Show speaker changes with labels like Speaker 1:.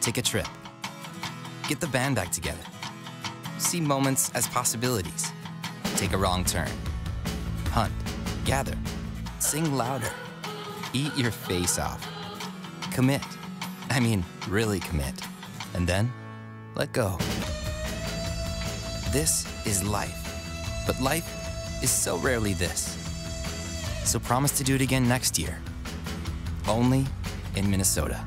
Speaker 1: Take a trip. Get the band back together. See moments as possibilities. Take a wrong turn. Hunt, gather, sing louder. Eat your face off. Commit. I mean, really commit. And then, let go. This is life. But life is so rarely this. So promise to do it again next year. Only in Minnesota.